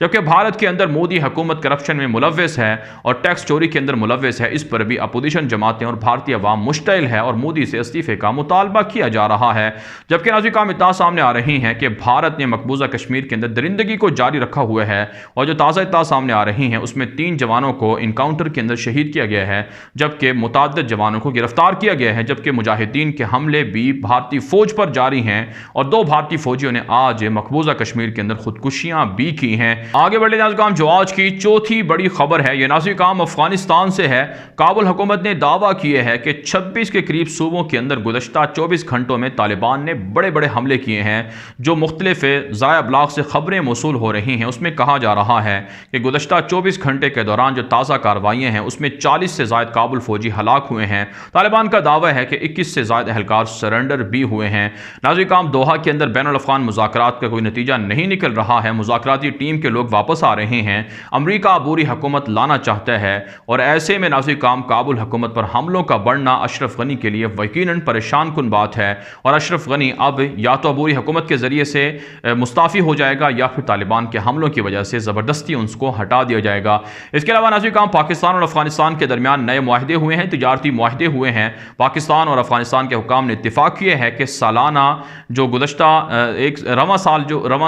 جبکہ بھارت کے اندر مودی حکومت کرپشن میں ملوث ہے اور ٹیکس چوری کے اندر ملوث ہے، اس پر بھی اپوزیشن جماعتیں اور بھارتی عوام مشتعل ہے اور مودی سے استعفے کا مطالبہ کیا جا رہا ہے۔ جبکہ ناظرین کام اطلاع سامنے آ رہی ہیں کہ بھارت نے مقبوضہ کشمیر کے اندر درندگی کو جاری رکھا ہوا ہے، اور جو تازہ اطلاع سامنے آ رہی ہیں اس میں 3 جوانوں کو انکاؤنٹر کے اندر شہید کیا گیا ہے، جبکہ متعدد جوانوں کو گرفتار کیا گیا ہے، جبکہ مجاہدین کے حملے بھی بھارتی فوج پر جاری ہیں اور 2 بھارتی فوجیوں نے آج مقبوضہ کشمیر کے اندر خودکشیاں بھی کی ہیں۔ آگے بڑھے ناظرین کام جو آج کی چوتھی بڑی خبر ہے، یہ ناظرین کام افغانستان سے ہے۔ کابل حکومت نے دعویٰ کیا ہے کہ 26 کے قریب صوبوں کے اندر گزشتہ 24 گھنٹوں میں طالبان نے بڑے بڑے حملے کیے ہیں۔ جو مختلف ذرائع ابلاغ سے خبریں موصول ہو رہی ہیں اس میں کہا جا رہا ہے کہ گزشتہ 24 گھنٹے کے دوران جو تازہ کارروائیاں ہیں اس میں 40 سے زائد کابل فوجی ہلاک ہوئے ہیں۔ طالبان کا دعویٰ ہے کہ 21 سے زائد اہلکار سرنڈر بھی ہوئے ہیں۔ ناظرین کام دوحہ کے اندر بین الاقوامی مذاکرات کا کوئی نتیجہ نہیں نکل رہا ہے، مذاکراتی ٹیم کے لوگ واپس آ رہے ہیں، امریکہ عبوری حکومت لانا چاہتا ہے، اور ایسے میں ناظرین کام کابل حکومت پر حملوں کا بڑھنا اشرف غنی کے لیے یقیناً پریشان کن بات ہے، اور اشرف غنی اب یا تو عبوری حکومت کے ذریعے سے مستعفی ہو جائے گا یا پھر طالبان کے حملوں کی وجہ سے زبردستی ان کو ہٹا دیا جائے گا۔ اس کے علاوہ ناظرین کام پاکستان اور افغانستان کے درمیان نئے معاہدے ہوئے ہیں، تجارتی معاہدے ہوئے ہیں۔ پاکستان اور افغانستان کے حکام نے اتفاق کیے ہے کہ سالانہ جو گزشتہ رواں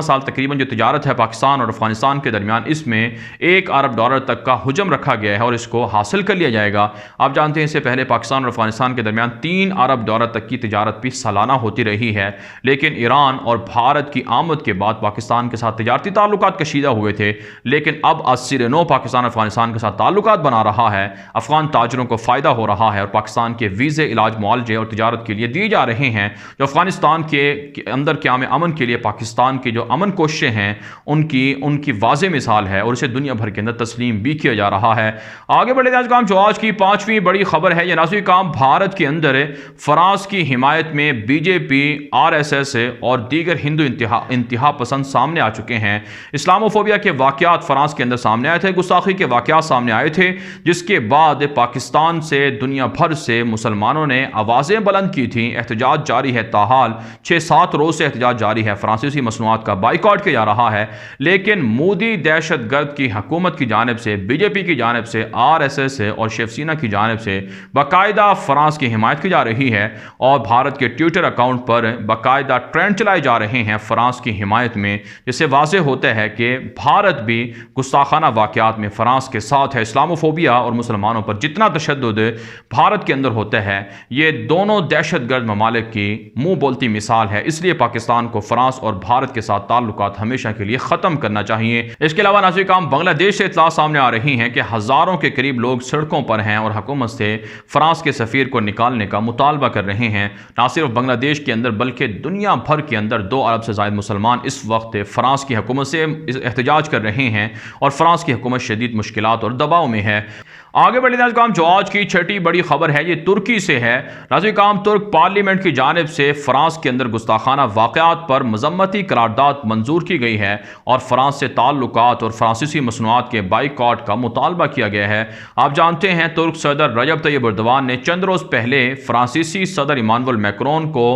سال تقریباً جو تجارت ہے پاکستان اور افغانستان کے درمیان، اس میں $1 ارب تک کا حجم رکھا گیا ہے اور اس کو حاصل کر لیا جائے گا۔ آپ جانتے ہیں اس سے پہلے پاکستان اور افغانستان کے درمیان $3 ارب تک کی تجارت بھی سالانہ ہوتی رہی ہے، لیکن ایران اور بھارت کی آمد کے بعد پاکستان کے ساتھ تجارتی تعلقات کشیدہ ہوئے تھے، لیکن اب از سر نو پاکستان افغانستان کے ساتھ تعلقات بنا رہا ہے، افغان تاجروں کو فائدہ ہو رہا ہے اور پاکستان کے ویزے، علاج، معالجے اور تجارت کے لیے دیے جا رہے ہیں، جو افغانستان کے اندر قیام امن کے لیے پاکستان کی جو امن کوششیں ہیں ان کی واضح مثال ہے، اور اسے دنیا بھر کے اندر تسلیم بھی کیا جا رہا ہے۔ آگے بڑھے ناظرین کام جو آج کی 5ویں بڑی خبر ہے، یہ ناظرین کام بھارت کے اندر فرانس کی حمایت میں بی جے پی، RSS اور دیگر ہندو انتہا پسند سامنے آ چکے ہیں۔ اسلاموفوبیا کے واقعات فرانس کے اندر سامنے آئے تھے، گستاخی کے واقعات سامنے آئے تھے، جس کے بعد پاکستان سے دنیا بھر سے مسلمانوں نے آوازیں بلند کی تھیں۔ احتجاج جاری ہے، تاحال 6-7 روز سے احتجاج جاری ہے، فرانسیسی مصنوعات کا بائیکاٹ کیا جا رہا ہے، لیکن مودی دہشت گرد کی حکومت کی جانب سے، بی جے پی کی جانب سے، RSS اور شیو سینا کی جانب سے باقاعدہ فرانس کی حمایت کی جا رہی ہے، اور بھارت کے ٹویٹر اکاؤنٹ پر باقاعدہ ٹرینڈ چلائے جا رہے ہیں فرانس کی حمایت میں، جس سے واضح ہوتا ہے کہ بھارت بھی گستاخانہ واقعات میں فرانس کے ساتھ ہے۔ اسلاموفوبیا اور مسلمانوں پر جتنا تشدد بھارت کے اندر ہوتا ہے، یہ دونوں دہشت گرد ممالک کی منہ بولتی مثال ہے، اس لیے پاکستان کو فرانس اور بھارت کے ساتھ تعلقات ہمیشہ کے لیے ختم کرنا چاہیے۔ اس کے علاوہ ناظرین کام بنگلہ دیش سے اطلاع سامنے آ رہی ہیں کہ ہزاروں کے قریب لوگ سڑکوں پر ہیں اور حکومت سے فرانس کے سفیر کو نکالنے کا مطالبہ کر رہے ہیں۔ نہ صرف بنگلہ دیش کے اندر بلکہ دنیا بھر کے اندر 2 ارب سے زائد مسلمان اس وقت فرانس کی حکومت سے احتجاج کر رہے ہیں، اور فرانس کی حکومت شدید مشکلات اور دباؤ میں ہے۔ آگے بڑھے ناظرین کام جو آج کی 6ٹھی بڑی خبر ہے، یہ ترکی سے ہے۔ ناظرین کام ترک پارلیمنٹ کی جانب سے فرانس کے اندر گستاخانہ واقعات پر مذمتی قرارداد منظور کی گئی ہے، اور فرانس سے تعلقات اور فرانسیسی مصنوعات کے بائیکاٹ کا مطالبہ کیا گیا ہے۔ آپ جانتے ہیں ترک صدر رجب طیب ایردوان نے چند روز پہلے فرانسیسی صدر ایمانوئل میکرون کو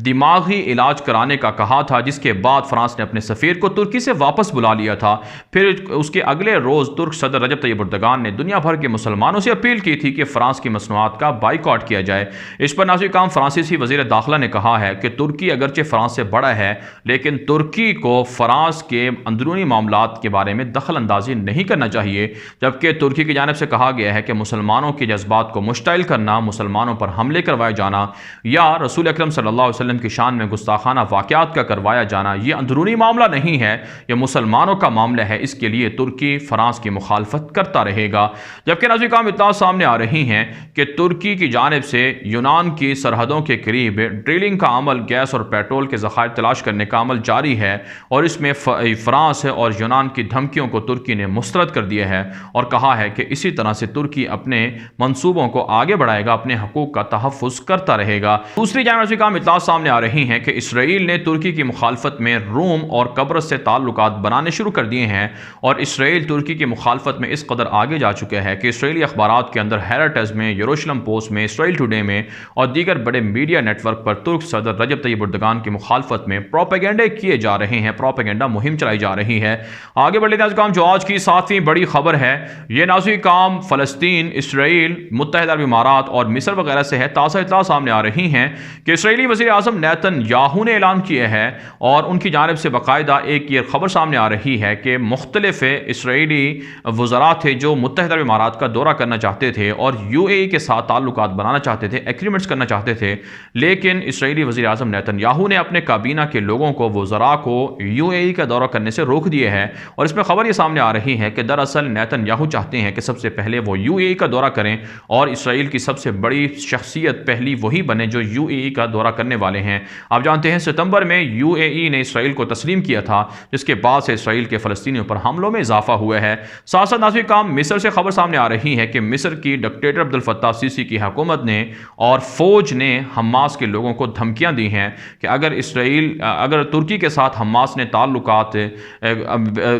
دماغی علاج کرانے کا کہا تھا، جس کے بعد فرانس نے اپنے سفیر کو ترکی سے واپس بلا لیا تھا۔ پھر اس کے اگلے روز ترک صدر رجب طیب ایردوان نے دنیا بھر کے مسلمانوں سے اپیل کی تھی کہ فرانس کی مصنوعات کا بائیکاٹ کیا جائے۔ اس پر ناظرین کام فرانسیسی وزیر داخلہ نے کہا ہے کہ ترکی اگرچہ فرانس سے بڑا ہے، لیکن ترکی کو فرانس کے اندرونی معاملات کے بارے میں دخل اندازی نہیں کرنا چاہیے، جبکہ ترکی کی جانب سے کہا گیا ہے کہ مسلمانوں کے جذبات کو مشتعل کرنا، مسلمانوں پر حملے کروائے جانا یا رسول اکرم صلی اللہ علیہ وسلم کی شان میں گستاخانہ واقعات کا کروایا جانا یہ اندرونی معاملہ نہیں ہے، یہ مسلمانوں کا معاملہ ہے۔ اس کے لیے ترکی فرانس کی مخالفت کرتا رہے گا۔ جبکہ ناظرین کام اطلاع سامنے آ رہی ہیں کہ ترکی کی جانب سے یونان کی سرحدوں کے قریب ڈرلنگ کا عمل، گیس اور پیٹرول کے ذخائر تلاش کرنے کا عمل جاری ہے، اور اس میں فرانس اور یونان کی دھمکیوں کو ترکی نے مسترد کر دیا ہے اور کہا ہے کہ اسی طرح سے ترکی اپنے منصوبوں کو آگے بڑھائے گا، اپنے حقوق کا تحفظ کرتا رہے گا۔ دوسری جانب سے کام اطلاع سامنے آ رہی ہیں کہ اسرائیل نے ترکی کی مخالفت میں روم اور قبرص سے تعلقات بنانے شروع کر دیے ہیں، اور اسرائیل ترکی کی مخالفت میں اس قدر آگے جا چکا ہے کہ اسرائیلی اخبارات کے اندر ہیراٹز میں، یروشلم پوسٹ میں، اسرائیل ٹوڈے میں اور دیگر بڑے میڈیا نیٹ ورک پر ترک صدر رجب طیب اردگان کی مخالفت میں پروپیگنڈے کیے جا رہے ہیں، پروپیگنڈا مہم چلائی جا رہی ہے۔ آگے بڑھ لیتے ہیں کام جو آج کی 7ویں بڑی خبر ہے، یہ نازوی کام فلسطین، اسرائیل، متحدہ عرب امارات اور مصر وغیرہ سے ہے۔ تازہ اطلاع سامنے آ رہی ہیں کہ اسرائیلی وزیر اعظم نیتن یاہو نے اعلان کیا ہے اور ان کی جانب سے باقاعدہ ایک یہ خبر سامنے آ رہی ہے کہ مختلف اسرائیلی وزراء تھے جو متحدہ عرب امارات کا دورہ کرنا چاہتے تھے اور UAE کے ساتھ تعلقات بنانا چاہتے تھے، ایگریمنٹس کرنا چاہتے تھے، لیکن اسرائیلی وزیر اعظم نیتن یاہو نے اپنے کابینہ کے لوگوں کو، وزراء کو UAE کا دورہ کرنے سے روک دیے ہیں۔ اور اس میں خبر یہ سامنے آ رہی ہے کہ دراصل نیتن یاہو چاہتے ہیں کہ سب سے پہلے وہ UAE کا دورہ کریں اور اسرائیل کی سب سے بڑی شخصیت پہلی وہی بنے جو UAE کا دورہ کرنے والے ہیں۔ آپ جانتے ہیں ستمبر میں UAE نے اسرائیل کو تسلیم کیا تھا، جس کے بعد سے اسرائیل کے فلسطینیوں پر حملوں میں اضافہ ہوا ہے۔ ساتھ ساتھ نازوی کام مصر سے خبر سامنے آ رہی ہے کہ مصر کی ڈکٹیٹر عبدالفتاح السیسی کی حکومت نے اور فوج نے حماس کے لوگوں کو دھمکیاں دی ہیں کہ اگر ترکی کے ساتھ حماس نے تعلقات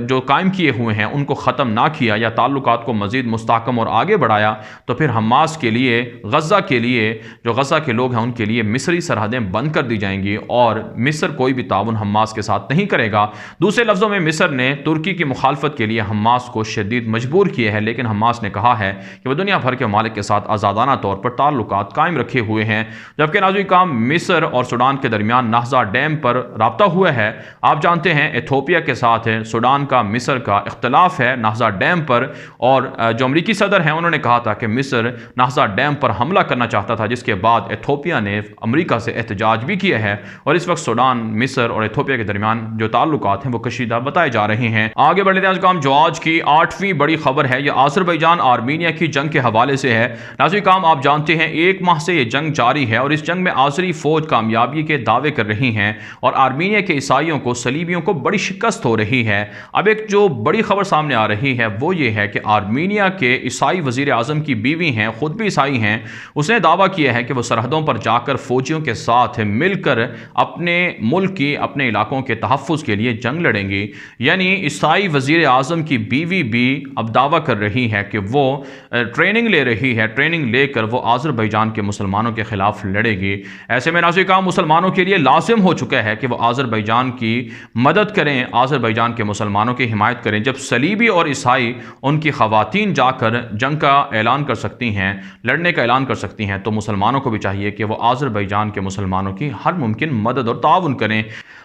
جو قائم کیے ہوئے ہیں ان کو ختم نہ کیا یا تعلقات کو مزید مستحکم اور آگے بڑھایا تو پھر حماس کے لیے، غزہ کے لیے، جو غزہ کے لوگ ہیں ان کے لیے مصری سرحدیں بند کر دی جائیں گی اور مصر کوئی بھی تعاون حماس کے ساتھ نہیں کرے گا۔ دوسرے لفظوں میں مصر نے ترکی کی مخالفت کے لیے حماس کو شدید مجبور کیے ہیں، لیکن حماس نے کہا ہے کہ وہ دنیا بھر کے ممالک کے ساتھ آزادانہ طور پر تعلقات قائم رکھے ہوئے ہیں۔ جبکہ نازوی کام مصر اور سوڈان کے درمیان نہضہ ڈیم پر رابطہ ہوا ہے۔ آپ جانتے ہیں ایتھوپیا کے ساتھ سوڈان کا، مصر کا اختلاف ہے نہضہ ڈیم پر، اور جو امریکی صدر ہیں انہوں نے کہا تھا کہ مصر نہضہ ڈیم پر حملہ کرنا چاہتا تھا، جس کے بعد ایتھوپیا نے امریکہ سے احتجاج بھی کیا ہے اور اس وقت سوڈان، مصر اور ایتھوپیا کے درمیان جو تعلقات ہیں وہ کشیدہ بتائے جا رہے ہیں۔ آگے بڑھ لیتے ہیں کام جو آج کی 8ویں بڑی خبر ہے، یہ آذربائیجان آرمینیا کی جنگ کے حوالے سے ہے۔ ناظرین کام آپ جانتے ہیں 1 ماہ سے یہ جنگ جاری ہے اور اس جنگ میں آذری فوج کامیابی کے دعوے کر رہی ہیں اور آرمینیا کے عیسائیوں کو، صلیبیوں کو بڑی شکست ہو رہی ہے۔ اب ایک جو بڑی خبر سامنے آ رہی ہے وہ یہ ہے کہ آرمینیا کے عیسائی وزیر اعظم کی بیوی ہیں، خود بھی عیسائی ہیں، اس نے دعویٰ کیا ہے کہ وہ سرحدوں پر جا کر فوجیوں کے ساتھ مل کر اپنے ملک کی، اپنے علاقوں کے تحفظ کے لیے جنگ لڑیں گی۔ یعنی عیسائی وزیر اعظم کی بیوی بھی اب دعویٰ کر رہی ہے کہ وہ ٹریننگ لے رہی ہے، ٹریننگ لے کر وہ آذربائیجان کے مسلمانوں کے خلاف لڑے گی۔ ایسے میں ناظرین کام مسلمانوں کے لیے لازم ہو چکا ہے کہ وہ آذربائیجان کی مدد کریں، آذربائیجان کے مسلمانوں کی حمایت کریں۔ جب صلیبی اور عیسائی، ان کی خواتین جا کر جنگ کا اعلان کر سکتی ہیں، لڑنے کا اعلان کر سکتی ہیں، تو مسلمانوں کو بھی چاہیے کہ وہ آذربائیجان کے مسلمانوں کی ہر ممکن مدد اور تعاون کریں۔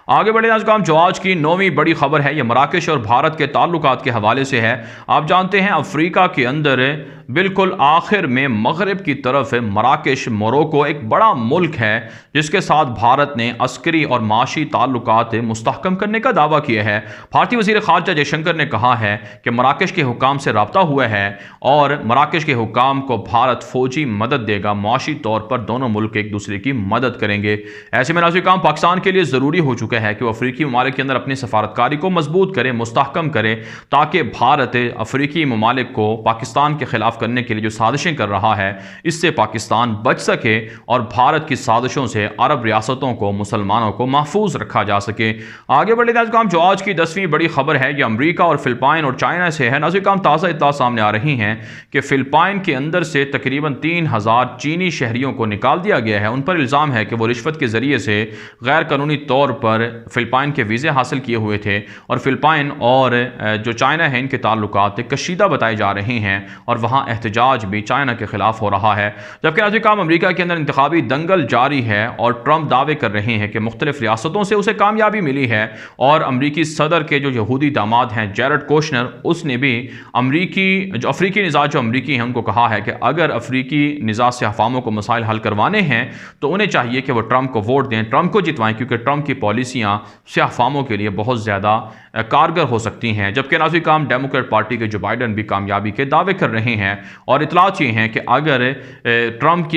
آگے بڑھے ناظرین جو آج کی 9ویں بڑی خبر ہے، یہ مراکش اور بھارت کے تعلقات کے حوالے سے ہے۔ آپ جانتے ہیں افریقہ کے اندر بالکل آخر میں مغرب کی طرف مراکش، موروکو ایک بڑا ملک ہے جس کے ساتھ بھارت نے عسکری اور معاشی تعلقات مستحکم کرنے کا دعویٰ کیا ہے۔ بھارتی وزیر خارجہ جے شنکر نے کہا ہے کہ مراکش کے حکام سے رابطہ ہوا ہے اور مراکش کے حکام کو بھارت فوجی مدد دے گا، معاشی طور پر دونوں ملک ایک دوسرے کی مدد کریں گے۔ ایسے میں ناظرین کام پاکستان کے لیے ضروری ہو چکا ہے کہ وہ افریقی ممالک کے اندر اپنی سفارتکاری کو مضبوط کرے، مستحکم کرے، تاکہ بھارت افریقی ممالک کو پاکستان کے خلاف کرنے کے لیے جو سازشیں کر رہا ہے اس سے پاکستان بچ سکے اور بھارت کی سازشوں سے عرب ریاستوں کو، مسلمانوں کو محفوظ رکھا جا سکے۔ آگے بڑھے ناظرین جو آج کی 10ویں بڑی خبر ہے، یہ امریکہ اور فلپائن اور چائنا سے ہے۔ ناظرین تازہ اطلاع سامنے آ رہی ہیں کہ فلپائن کے اندر سے تقریباً 3000 چینی شہریوں کو نکال دیا گیا ہے۔ ان پر الزام ہے کہ وہ رشوت کے ذریعے سے غیر قانونی طور پر فلپائن کے ویزے حاصل کیے ہوئے تھے اور فلپائن اور جو چائنا ہے ان کے تعلقات کشیدہ بتائے جا رہے ہیں اور وہاں احتجاج بھی چائنا کے خلاف ہو رہا ہے۔ جبکہ ناظرین کام امریکہ کے اندر انتخابی دنگل جاری ہے اور ٹرمپ دعوے کر رہے ہیں کہ مختلف ریاستوں سے اسے کامیابی ملی ہے اور امریکی صدر کے جو یہودی داماد ہیں جیرڈ کوشنر، اس نے بھی افریقی نژاد جو امریکی ہیں ان کو کہا ہے کہ اگر افریقی نژاد سے افواہوں کو مسائل حل کروانے ہیں تو انہیں چاہیے کہ وہ ٹرمپ کو ووٹ دیں، ٹرمپ کو جتوائیں، کیونکہ ٹرمپ کی پالیسیاں سیاہ فاموں کے لیے بہت زیادہ کارگر ہو سکتی ہیں۔ جبکہ ناظرین کام ڈیموکریٹ پارٹی کے جو بائیڈن بھی کامیابی کے دعوے کر رہے ہیں اور اطلاعات یہ ہیں کہ اگر ٹرمپ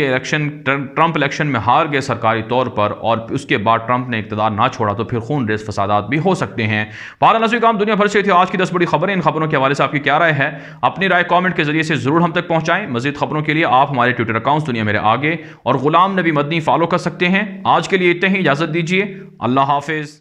الیکشن میں ہار گئے سرکاری طور پر اور اس کے بعد ٹرمپ نے اقتدار نہ چھوڑا تو پھر خون ریز فسادات بھی ہو سکتے ہیں۔ بہرحال ناظرین کام دنیا بھر سے تھی آج کی 10 بڑی خبریں۔ ان خبروں کے حوالے سے آپ کی کیا رائے ہے؟ اپنی رائے کامنٹ کے ذریعے سے ضرور ہم تک پہنچائیں۔ مزید خبروں کے لیے آپ ہمارے ٹویٹر اکاؤنٹ دنیا میرے آگے اور غلام نبی مدنی فالو کر سکتے ہیں۔ آج کے لیے اتنے ہی، اجازت دیجیے، اللہ حافظ۔